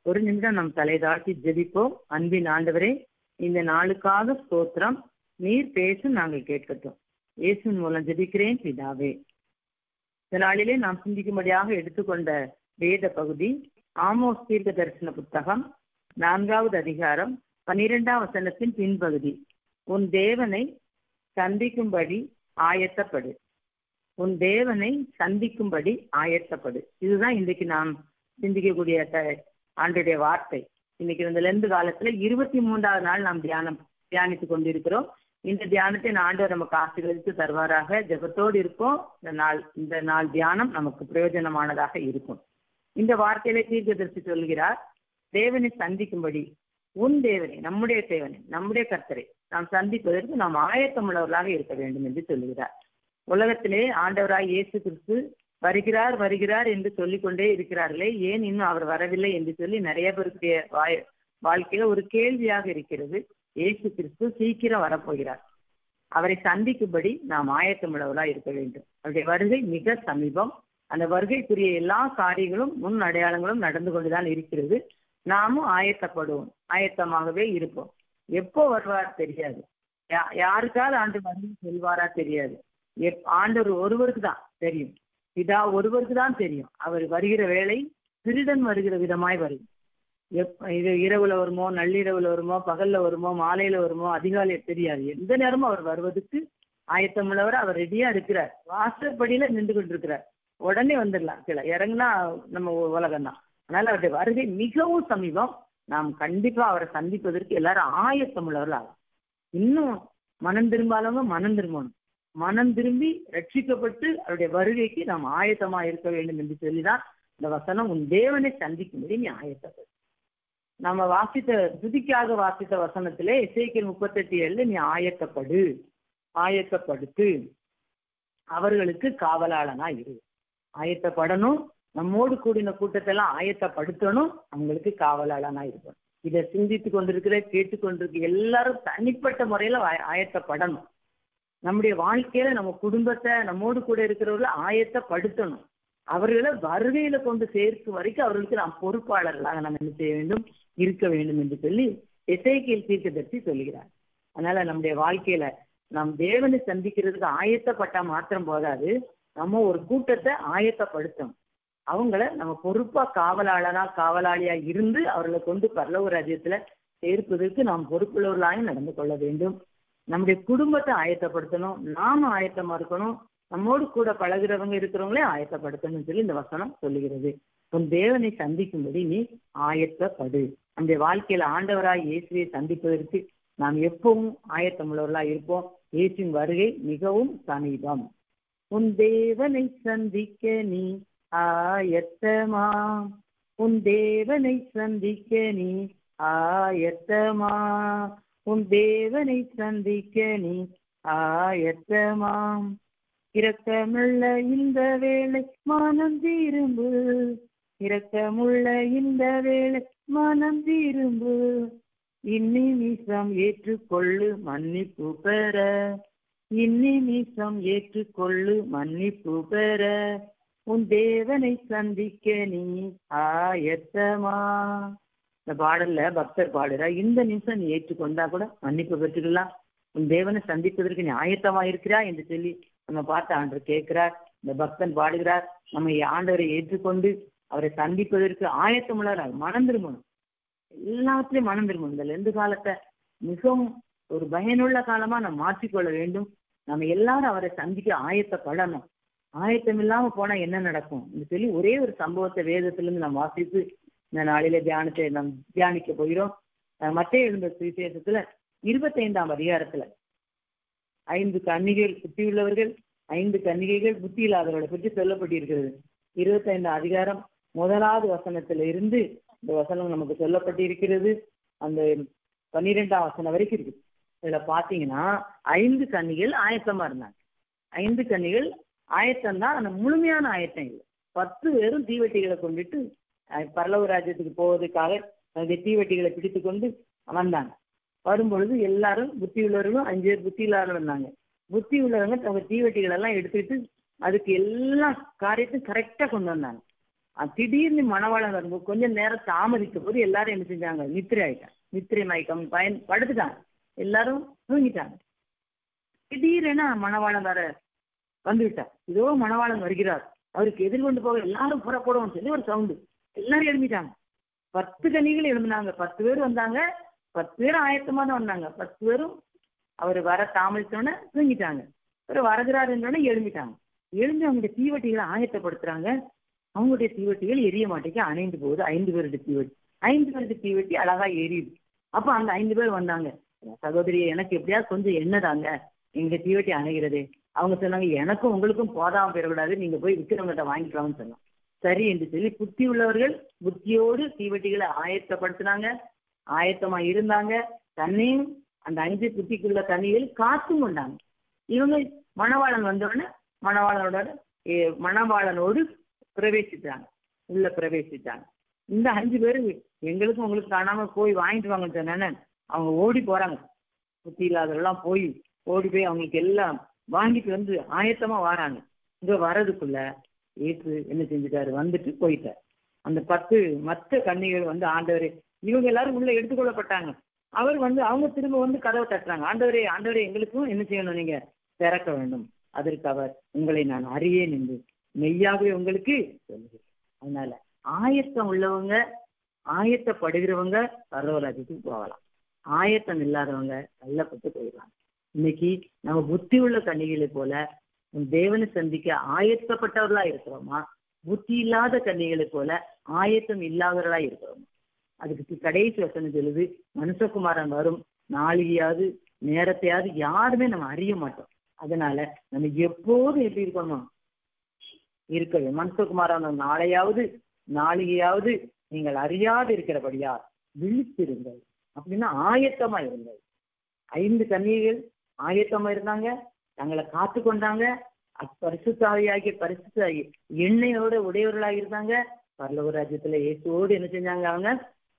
ஒரு நிமிடம் நம் தலை தாழ்த்தி ஜெபிப்போம். அன்பின் ஆண்டவரே, இந்த நாளுக்காக ஸ்தோத்திரம். நீர் பேசும், நாங்கள் கேட்கட்டும். இயேசுவின் மூலம் ஜெபிக்கிறேன் பிதாவே. இந்த நாளிலே நாம் சிந்திக்கும்படியாக எடுத்துக்கொண்ட வேத பகுதி ஆமோஸ் தீர்க்க தரிசன புத்தகம் 4வது அதிகாரம் 12ஆம் வசனத்தின் பின்பகுதி. உன் தேவனை சந்திக்கும்படி ஆயத்தப்படு. உன் தேவனை சந்திக்கும்படி ஆயத்தப்படு. இதுதான் இன்றைக்கு நாம் சிந்திக்கக்கூடிய ஆண்டுடைய வார்த்தை. இன்னைக்கு இந்த லெந்து காலத்துல 23வது நாள் நாம் தியானித்துக் கொண்டிருக்கிறோம். இந்த தியானத்தை ஆண்டவர் நமக்கு ஆசீர்வதித்து தருவாராக. ஜெபத்தோடு இருப்போம். இந்த நாள் தியானம் நமக்கு பிரயோஜனமானதாக இருக்கும். இந்த வார்த்தையில தீர்க்கதரிசி சொல்கிறார், தேவனை சந்திக்கும்படி உன் தேவனை, நம்முடைய தேவனை, நம்முடைய கர்த்தரை நாம் சந்திப்பதற்கு நாம் ஆயத்தம் உள்ளவர்களாக இருக்க வேண்டும் என்று சொல்லுகிறார். உலகத்திலே ஆண்டவராய் இயேசு கிறிஸ்து வருகிறார் வருகிறார் என்று சொல்லிக்கொண்டே இருக்கிறார்களே, ஏன் இன்னும் அவர் வரவில்லை என்று சொல்லி நிறைய பேருடைய வாழ்க்கையில ஒரு கேள்வியாக இருக்கிறது. இயேசு கிறிஸ்து சீக்கிரம் வரப்போகிறார். அவரை சந்திக்கும்படி நாம் ஆயத்தமுள்ளவர்களாக இருக்க வேண்டும். அவருடைய வருகை மிக சமீபம். அந்த வருகைக்குரிய எல்லா காரியங்களும் முன் அடையாளங்களும் நடந்து கொண்டுதான் இருக்கிறது. நாமும் ஆயத்தப்படுவோம், ஆயத்தமாகவே இருப்போம். எப்போ வருவார் தெரியாது. யாருக்காவது ஆண்டு வருகை செல்வாரா தெரியாது. ஆண்டவர் ஒருவருக்கு தான் தெரியும். இதா ஒருவருக்கு தான் தெரியும். அவர் வருகிற வேளை திருடன் வருகிற விதமாய் வரும். இது இரவுல வருமோ, நள்ளிரவுல வருமோ, பகல்ல வருமோ, மாலையில வருமோ, அதிகாலை தெரியாது. எந்த நேரமும் அவர் வருவதற்கு ஆயத்தமுள்ளவர். அவர் ரெடியா இருக்கிறார். வாசற்படியில நின்று கொண்டிருக்கிறார். உடனே வந்துடலாம். கீழே இறங்குனா நம்ம உலகம் தான். அதனால அவருடைய வருகை மிகவும் சமீபம். நாம் கண்டிப்பா அவரை சந்திப்பதற்கு எல்லாரும் ஆயத்தமுள்ளவர்கள் ஆகும். இன்னும் மனம் திரும்பாதவங்க மனம் திரும்பணும். மனம் திரும்பி ரட்சிக்கப்பட்டு அவருடைய வருகைக்கு நாம் ஆயத்தமா இருக்க வேண்டும் என்று சொல்லிதான் இந்த வசனம், உன் தேவனை சந்திக்கும்படி நீ ஆயத்தப்படு. நம்ம துதிக்காக வாசித்த வசனத்திலே எசேக்கியேல் 38:7 நீ ஆயத்தப்படு, ஆயத்தப்படுத்து, அவர்களுக்கு காவலாளனா இரு. ஆயத்தப்படணும். நம்மோடு கூடின கூட்டத்தெல்லாம் ஆயத்தப்படுத்தணும். அவங்களுக்கு காவலாளனா இருக்கணும். இதை சிந்தித்து கொண்டிருக்கிற, கேட்டுக்கொண்டிருக்க எல்லாரும் தனிப்பட்ட முறையில ஆயத்தப்படணும். நம்முடைய வாழ்க்கையில நம்ம குடும்பத்தை, நம்மோடு கூட இருக்கிறவர்களை ஆயத்தப்படுத்தணும். அவர்களை வருகையில கொண்டு சேர்க்கும் வரைக்கும் அவர்களுக்கு நாம் பொறுப்பாளர்களாக நாம் என்ன செய்ய வேண்டும், இருக்க வேண்டும் என்று சொல்லி எசேக்கியேல் தீர்க்கதரிசி சொல்கிறார். அதனால நம்முடைய வாழ்க்கையில நாம் தேவனை சந்திக்கிறதுக்கு ஆயத்தப்பட்டா மாத்திரம் போதாது, நம்ம ஒரு கூட்டத்தை ஆயத்தப்படுத்தணும். அவங்கள நம்ம பொறுப்பா காவலாளியா இருந்து அவர்களை கொண்டு பரலோக ராஜ்யத்துல சேர்ப்பதற்கு நாம் பொறுப்புள்ளவர்களாக நடந்து கொள்ள வேண்டும். நம்முடைய குடும்பத்தை ஆயத்தப்படுத்தணும். நாம ஆயத்தமா இருக்கணும். நம்மோடு கூட பழகிறவங்க இருக்கிறவங்களே ஆயத்தப்படுத்தணும்னு சொல்லி இந்த வசனம் சொல்லுகிறது. உன் தேவனை சந்திக்கும்படி நீ ஆயத்தப்படு. நம்முடைய வாழ்க்கையில ஆண்டவராய் இயேசுவை சந்திப்பதற்கு நாம் எப்பவும் ஆயத்தமுள்ளவர்களாக இருப்போம். இயேசுவின் வருகை மிகவும் சமீபம். உன் தேவனை சந்திக்க நீ ஆயத்தமா, உன் தேவனை சந்திக்க நீ ஆயத்தமா, உன் தேவனை சந்திக்க நீ ஆயத்தமாம். இரக்கமுள்ள இந்த வேளை மனம் திரும்பு, இரக்கமுள்ள இந்த வேளை மனம் திரும்பு, இந்நிமிஷம் ஏற்றுக்கொள்ளு மன்னிப்பு பெற, இந்நிமிஷம் ஏற்றுக்கொள்ளு மன்னிப்பு பெற, உன் தேவனை சந்திக்க நீ ஆயத்தமா. இந்த பாடல்ல பக்தர் பாடுறா, இந்த நிமிஷம் நீ ஏற்றுக்கொண்டா கூட மன்னிப்பு பெற்றுக்கலாம். உன் தேவனை சந்திப்பதற்கு நீ ஆயத்தமா இருக்கிறா என்று சொல்லி நம்ம பார்த்து ஆண்டவர் கேட்கிறார். இந்த பக்தன் பாடுகிறார், நம்ம ஆண்டவரை ஏற்றுக்கொண்டு அவரை சந்திப்பதற்கு ஆயத்தமுள்ளார். மனம் திரும்பணும். எல்லாத்திலையும் மனம் திரும்பணும். இந்த லெந்து காலத்தை மிகவும் ஒரு பயனுள்ள காலமா நம்ம மாற்றிக்கொள்ள வேண்டும். நம்ம எல்லாரும் அவரை சந்திக்க ஆயத்தப்படணும். ஆயத்தம் இல்லாம போனா என்ன நடக்கும் என்று சொல்லி ஒரே ஒரு சம்பவத்தை வேதத்திலிருந்து நாம் வாசித்து இந்த நாளில தியானத்தை நாம் தியானிக்க போகிறோம். மத்தேயு எழுதின சுவிசேஷத்துல 25ஆம் அதிகாரத்துல 5 கன்னிகைகள் புத்தியுள்ளவர்கள், 5 கன்னிகைகள் புத்தி இல்லாதவர்களை பற்றி சொல்லப்பட்டிருக்கிறது. 25ஆம் அதிகாரம் 1வது வசனத்துல இருந்து இந்த வசனம் நமக்கு சொல்லப்பட்டிருக்கிறது. அந்த 12ஆம் வசனம் வரைக்கும் இருக்கு. இதுல பாத்தீங்கன்னா 5 கன்னிகள் ஆயத்தமா இருந்தாங்க. 5 கன்னிகள் ஆயத்தம் தான், அந்த முழுமையான ஆயத்தம் இல்லை. 10 பேரும் தீவெட்டிகளை கொண்டுட்டு பரலோக ராஜ்யத்துக்கு போவதற்காக அந்த தீவெட்டிகளை பிடித்து கொண்டு வந்தாங்க. வரும்பொழுது எல்லாரும் புத்தி உள்ளவர்களும் 5 பேர் புத்தி இல்லாதவர்கள் இருந்தாங்க. புத்தி உள்ளவங்க தங்க தீவெட்டிகள் எல்லாம் எடுத்துக்கிட்டு அதுக்கு எல்லா காரியத்தையும் கரெக்டா கொண்டு வந்தாங்க. திடீர்னு மணவாளன் வரும்போது கொஞ்சம் நேரம் தாமதித்த போது எல்லாரும் என்ன செஞ்சாங்க? நித்திரை ஆயிட்டாங்க. நித்திரை மயக்கம் படுத்துட்டாங்க. எல்லாரும் தூங்கிட்டாங்க. திடீரென மணவாளன் வந்துவிட்டார். இதோ மணவாளன் வருகிறார், அவருக்கு எதிர்கொண்டு போக எல்லாரும் புறப்படுவோம் சொல்லி ஒரு சவுண்டு. எல்லாரும் எழுப்பிட்டாங்க. 10 கன்னிகள் எழுப்பினாங்க. 10 பேர் வந்தாங்க. 10 பேரும் ஆயத்தமா தான் வந்தாங்க. 10 பேரும் அவர் வர தாமதித்தோன்னே தூங்கிட்டாங்க. அவர் வருகிறார் என்றோடனே எழுப்பிட்டாங்க. எழுந்து அவங்களுடைய தீவட்டிகளை ஆயத்தப்படுத்துறாங்க. அவங்களுடைய தீவட்டிகள் எரிய மாட்டேங்க, அணைந்து போகுது. 5 பேருடைய தீவட்டி, 5 பேருடைய தீவட்டி அழகா எரியுது. அப்ப அந்த 5 பேர் வந்தாங்க. சகோதரி, எனக்கு எப்படியாவது கொஞ்சம் எண்ணெய் தாங்க, எங்க தீவட்டி அணைகிறது. அவங்க சொன்னாங்க, எனக்கும் உங்களுக்கும் போதாம பெறக்கூடாது, நீங்க போய் விற்கிறவங்ககிட்ட வாங்கிக்கலாம்னு சொன்னாங்க. சரி என்று சொல்லி புத்தி உள்ளவர்கள் புத்தியோடு தீவட்டிகளை ஆயத்தப்படுத்தினாங்க. ஆயத்தமா இருந்தாங்க. தன்னையும் அந்த 5 புத்திக்குள்ள தண்ணியில் காத்தும் கொண்டாங்க. இவங்க மணவாளன் வந்தோடனே மணவாளனோடு பிரவேசித்தாங்க, உள்ள பிரவேசித்தாங்க. இந்த 5 பேரு எங்களுக்கும் உங்களுக்கு காணாம போய் வாங்கிட்டு வாங்கன்னு சொன்னேன்னு அவங்க ஓடி போறாங்க. புத்தி இல்லாதவெல்லாம் ஓடி போய் அவங்களுக்கு எல்லாம் வாங்கிட்டு வந்து ஆயத்தமா வராங்க. இங்க வர்றதுக்குள்ள ஏற்று என்ன செஞ்சுட்டாரு? வந்துட்டு போயிட்டார். அந்த 10 மற்ற கன்னிகள் ஆண்டவரே, இவங்க எல்லாரும் உள்ள எடுத்துக்கொள்ளப்பட்டாங்க. அவர் அவங்க திரும்ப கதவை தட்டுறாங்க. ஆண்டவரே, எங்களுக்கும் என்ன செய்யணும்? நீங்க திறக்க வேண்டும். அதற்கு அவர், உங்களை நான் அறியேன் என்று மெய்யாகவே உங்களுக்கு சொல்லுகிறேன். அதனால ஆயத்தம் உள்ளவங்க, ஆயத்தப்படுகிறவங்க பரலோகத்துக்கு போகலாம். ஆயத்தம் இல்லாதவங்க தள்ளப்பட்டு போயிடலாம். இன்னைக்கு நம்ம புத்தி உள்ள கன்னிகளை போல தேவனை சந்திக்க ஆயத்தப்பட்டவர்களா இருக்கிறோமா? புத்தி இல்லாத கன்னிகளை போல ஆயத்தம் இல்லாதவர்களா இருக்கிறோமா? அதுக்கு கடைசி வசனம் சொல்லுது, மனுஷகுமாரன் வரும் நாளிகையாவது நேரத்தையாவது யாருமே நம்ம அறிய மாட்டோம். அதனால நம்ம எப்போதும் எப்படி இருக்கணும்? இருக்கவே மனுஷகுமாரன் நாளையாவது நாளிகையாவது நீங்கள் அறியாது இருக்கிறபடியா விழித்திருங்கள் அப்படின்னா ஆயத்தமா இருங்கள். 5 கன்னிகைகள் ஆயத்தமா இருந்தாங்க, தங்களை காத்து கொண்டாங்க. பரிசுத்த எண்ணெயோட உடையவர்களாக இருந்தாங்க. பரலோக ராஜ்யத்துல இயேசுவோடு என்ன செஞ்சாங்க? அவங்க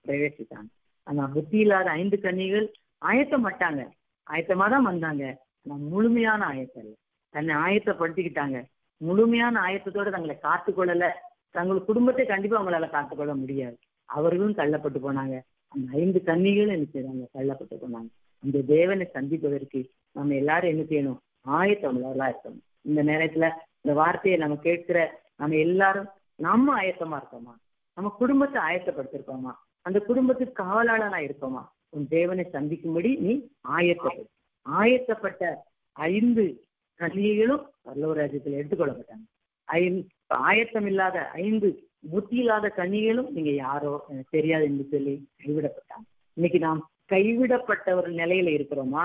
பிரவேசித்தாங்க. ஆனா புத்தி இல்லாத 5 கன்னிகள் ஆயத்தப்பட்டாங்க. ஆயத்தமா தான் வந்தாங்க. ஆனா முழுமையான ஆயத்தம் இல்லை. தன்னை ஆயத்தப்படுத்திக்கிட்டாங்க. முழுமையான ஆயத்தத்தோட தங்களை காத்துக்கொள்ளல. தங்கள் குடும்பத்தை கண்டிப்பா அவங்களால காத்துக்கொள்ள முடியாது. அவர்களும் தள்ளப்பட்டு போனாங்க. அந்த 5 கன்னிகளும் என்ன செய்றாங்க? தள்ளப்பட்டு போனாங்க. அந்த தேவனை சந்திப்பதற்கு நம்ம எல்லாரும் என்ன செய்யணும்? ஆயத்தமுள்ளவர்களா இருக்கணும். இந்த நேரத்துல இந்த வார்த்தையை நம்ம கேட்கிற நம்ம எல்லாரும் நம்ம ஆயத்தமா இருக்கோமா? நம்ம குடும்பத்தை ஆயத்தப்படுத்திருக்கோமா? அந்த குடும்பத்துக்கு காவலாளனா இருக்கோமா? உன் தேவனை சந்திக்கும்படி நீ ஆயத்தப்பட்ட 5 கன்னிகைகளும் பரலோக ராஜ்யத்தில் எடுத்துக்கொள்ளப்பட்டாங்க. ஆயத்தம் இல்லாத 5 புத்தி இல்லாத கன்னிகளும் நீங்க யாரோ எனக்கு தெரியாது என்று சொல்லி கைவிடப்பட்டாங்க. இன்னைக்கு நாம் கைவிடப்பட்ட ஒரு நிலையில இருக்கிறோமா?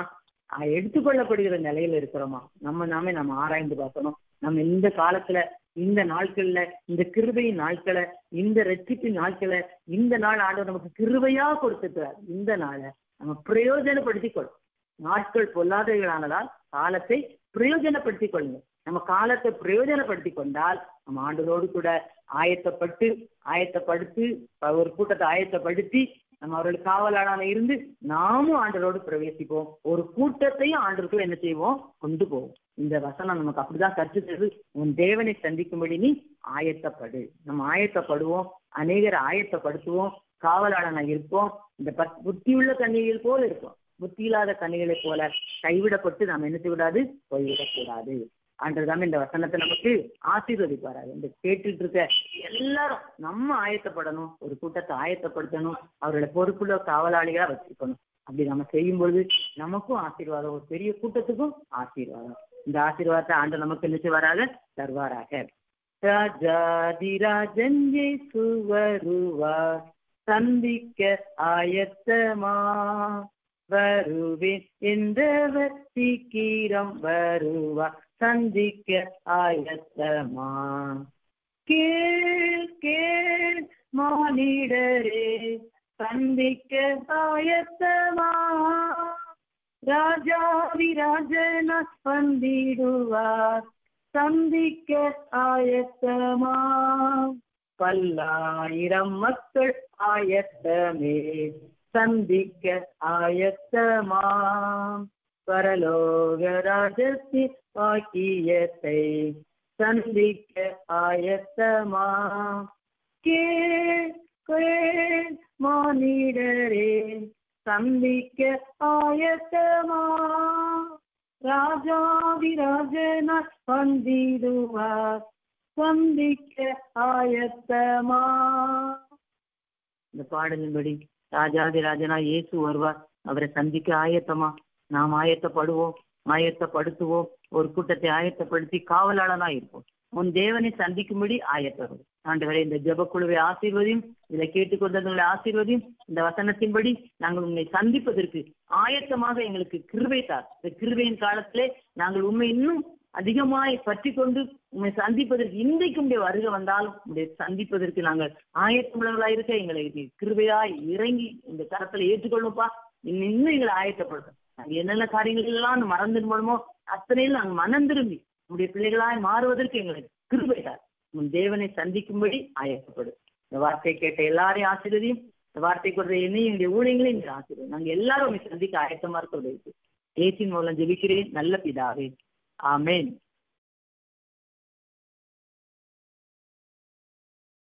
எடுத்துக்கொள்ளப்படுகிற நிலையில இருக்கிறோமா? நம்ம ஆராய்ந்து பார்க்கணும். நம்ம இந்த காலத்துல, இந்த நாட்கள்ல, இந்த கிருபையின் நாட்களை, இந்த ரட்சிப்பின் நாட்களை, இந்த நாள் ஆண்டவர் நமக்கு கிருபையா கொடுத்துட்டார். இந்த நாளை நம்ம பிரயோஜனப்படுத்திக் கொள்ளும். நாட்கள் பொல்லாதவைகளானதால் காலத்தை பிரயோஜனப்படுத்திக் கொள்ளுங்க. நம்ம காலத்தை பிரயோஜனப்படுத்தி கொண்டால் நம்ம ஆண்டவரோடு கூட ஆயத்தப்படுத்தி ஒரு கூட்டத்தை ஆயத்தப்படுத்தி நம்ம அவர்களுக்கு காவலாளனாக இருந்து நாமும் ஆண்டவரோடு பிரவேசிப்போம். ஒரு கூட்டத்தையும் ஆண்டவருக்குள்ள என்ன செய்வோம்? கொண்டு போவோம். இந்த வசனம் நமக்கு அப்படிதான் கற்றுத்தது. உன் தேவனை சந்திக்கும்படி நீ ஆயத்தப்படு. நம்ம ஆயத்தப்படுவோம், அநேகரை ஆயத்தப்படுத்துவோம், காவலாளனாக இருப்போம். இந்த புத்தியுள்ள கன்னிகள் போல இருப்போம். புத்தி இல்லாத கன்னிகளை போல கைவிடப்பட்டு நாம் என்ன செய்யக்கூடாது? போய்விடக்கூடாது. ஆண்டவர்தாமே இந்த வசனத்தை நமக்கு ஆசீர்வதிப்பாரு. இந்த கேட்டுட்டு இருக்க எல்லாரும் நம்ம ஆயத்தப்படணும். ஒரு கூட்டத்தை ஆயத்தப்படுத்தணும். அவர்களை பொறுப்புள்ள காவலாளிகளா வச்சுக்கணும். அப்படி நம்ம செய்யும் பொழுது நமக்கும் ஆசீர்வாதம், ஒரு பெரிய கூட்டத்துக்கும் ஆசீர்வாதம். இந்த ஆசீர்வாதத்தை ஆண்டு நமக்கு நினைச்சு வராக தருவாராக. ராஜாதிராஜன் இயேசு வருவார், சந்திக்க ஆயத்தமா வருவேன் என்றவர் சீக்கிரம் வருவார், சந்திக்க ஆயத்தமா. கேள் கேள் மானிடரே, சந்திக்க ஆயத்தமா. ராஜாதிராஜனா வந்திடுவார், சந்திக்க ஆயத்தமா. பல்லாயிரம் மக்கள் ஆயத்தமே, சந்திக்க ஆயத்தமா. பரலோக ராஜ்யத்தின் பாக்கியத்தை சந்திக்க ஆயத்தமா. மானிடரே சந்திக்க ஆயத்தமா, ராஜாதிராஜனாய் வந்திடுவார் சந்திக்க ஆயத்தமா. இந்த பாடலின்படி ராஜாதிராஜனாய் இயேசு வருவார், அவரை சந்திக்க ஆயத்தமா. நாம் ஆயத்தப்படுவோம், ஆயத்தப்படுத்துவோம். ஒரு கூட்டத்தை ஆயத்தப்படுத்தி காவலாளனா இருப்போம். உன் தேவனை சந்திக்கும்படி ஆயத்தரும். ஆண்டவரே, இந்த ஜெபக்குழுவை ஆசீர்வதியும், இதை கேட்டுக்கொண்டவர்களை ஆசீர்வதியும். இந்த வசனத்தின்படி நாங்கள் உண்மை சந்திப்பதற்கு ஆயத்தமாக எங்களுக்கு கிருபை தார். இந்த கிருபையின் காலத்திலே நாங்கள் உண்மை இன்னும் அதிகமாய் பற்றி கொண்டு உண்மை சந்திப்பதற்கு, இன்றைக்கு உடைய வருகை வந்தாலும் உடைய சந்திப்பதற்கு நாங்கள் ஆயத்தமுள்ளவர்களாக இருக்க எங்களை கிருபையாய் இறங்கி இந்த கரத்துல ஏற்றுக்கொள்ளும்ப்பா. இன்னும் எங்களை ஆயத்தப்படுத்தும். நாங்கள் என்னென்ன காரியங்கள் எல்லாம் மறந்துடுமோ அத்தனையில் நாங்கள் மனம் திரும்பி உடைய பிள்ளைகளாய் மாறுவதற்கு எங்களுக்கு கிருபை தார். உன் தேவனை சந்திக்கும்படி ஆயத்தப்படும். இந்த வார்த்தையை கேட்ட எல்லாரையும் ஆசீர்வதியும். இந்த வார்த்தை கொடுத்த என்னையும் எங்களுடைய ஊழியங்களையும் இந்த ஆசீர்வதியும். நாங்கள் எல்லாரும் சந்திக்க ஆயத்தமா இருக்க உதவி. இயேசுவின் மூலம் ஜெபிக்கிறேன் நல்ல பிதாவே, ஆமென்.